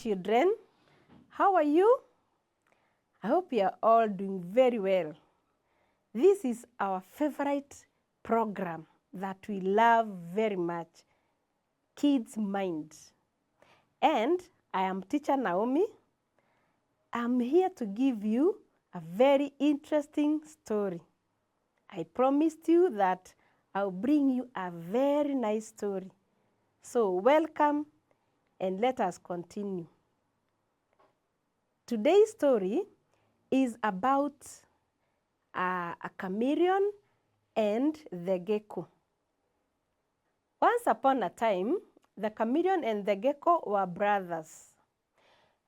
children. How are you? I hope you are all doing very well. This is our favorite program that we love very much, Kids Mind. And I am Teacher Naomi. I'm here to give you a very interesting story. I promised you that I'll bring you a very nice story. So welcome and let us continue. Today's story is about a chameleon and the gecko. Once upon a time, the chameleon and the gecko were brothers.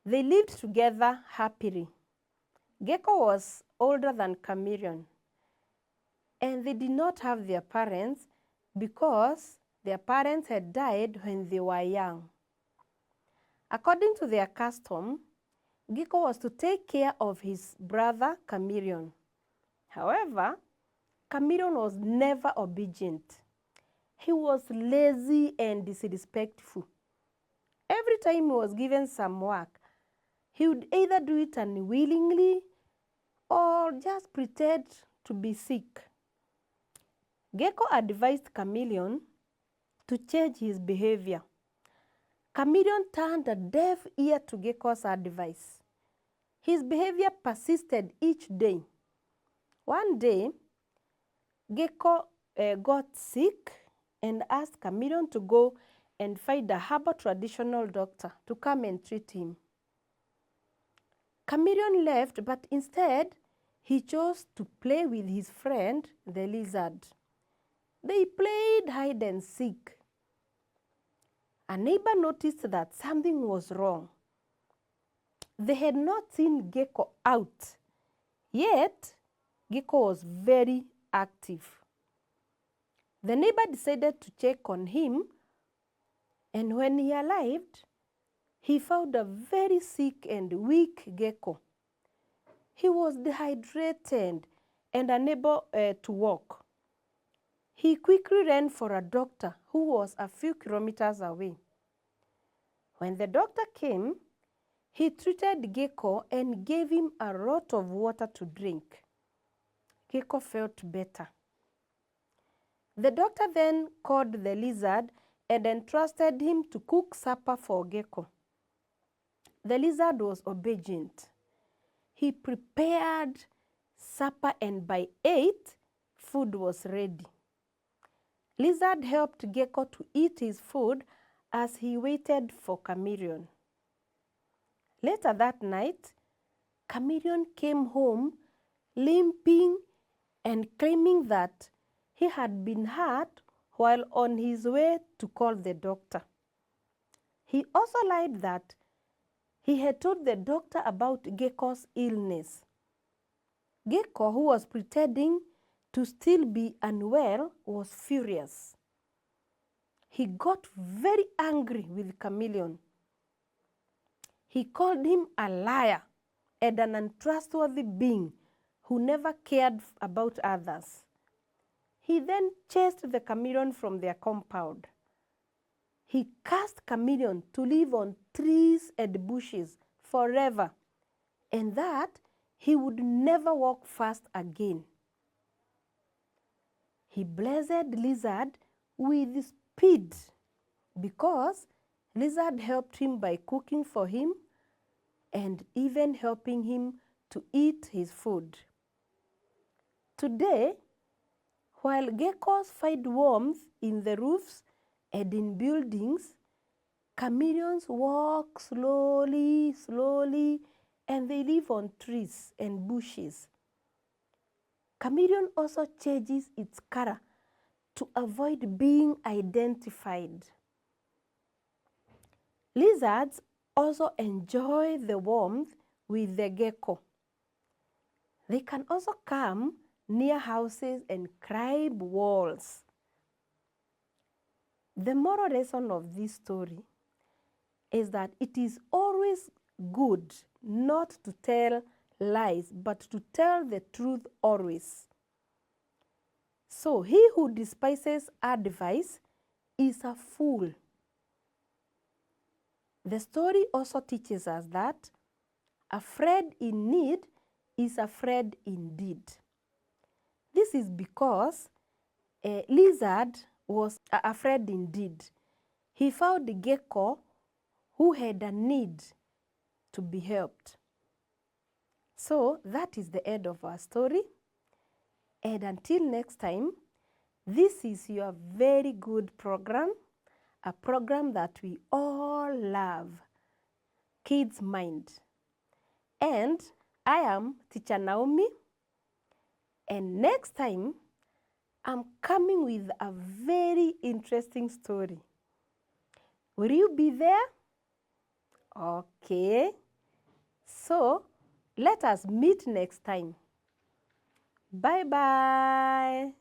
They lived together happily. Gecko was older than chameleon, and they did not have their parents because their parents had died when they were young. According to their custom, Ghecko was to take care of his brother Chameleon. However, Chameleon was never obedient. He was lazy and disrespectful. Every time he was given some work, he would either do it unwillingly or just pretend to be sick. Ghecko advised Chameleon to change his behavior. Chameleon turned a deaf ear to Ghecko's advice. His behavior persisted each day. One day, Ghecko got sick and asked Chameleon to go and find a herbal traditional doctor to come and treat him. Chameleon left, but instead, he chose to play with his friend, the lizard. They played hide and seek. A neighbor noticed that something was wrong. They had not seen Ghecko out, yet Ghecko was very active. The neighbor decided to check on him, and when he arrived, he found a very sick and weak Ghecko. He was dehydrated and unable to walk. He quickly ran for a doctor who was a few kilometers away. When the doctor came, he treated Ghecko and gave him a lot of water to drink. Ghecko felt better. The doctor then called the lizard and entrusted him to cook supper for Ghecko. The lizard was obedient. He prepared supper, and by 8, food was ready. Lizard helped Ghecko to eat his food as he waited for Chameleon. Later that night, Chameleon came home limping and claiming that he had been hurt while on his way to call the doctor. He also lied that he had told the doctor about Ghecko's illness. Ghecko, who was pretending to still be unwell, was furious. He got very angry with Chameleon. He called him a liar and an untrustworthy being who never cared about others. He then chased the chameleon from their compound. He cursed Chameleon to live on trees and bushes forever, and that he would never walk fast again. He blessed Lizard with speed because Lizard helped him by cooking for him and even helping him to eat his food. Today, while geckos find warmth in the roofs and in buildings, chameleons walk slowly, and they live on trees and bushes. Chameleon also changes its color to avoid being identified. Lizards also enjoy the warmth with the gecko. They can also come near houses and climb walls. The moral lesson of this story is that it is always good not to tell lies, but to tell the truth always. So he who despises advice is a fool. The story also teaches us that a friend in need is a friend indeed. This is because a lizard was a friend indeed. He found the gecko who had a need to be helped. So that is the end of our story. And until next time, this is your very good program, a program that we all love, Kids Mind. And I am Teacher Naomi. And next time, I'm coming with a very interesting story. Will you be there? Okay. So, let us meet next time. Bye-bye.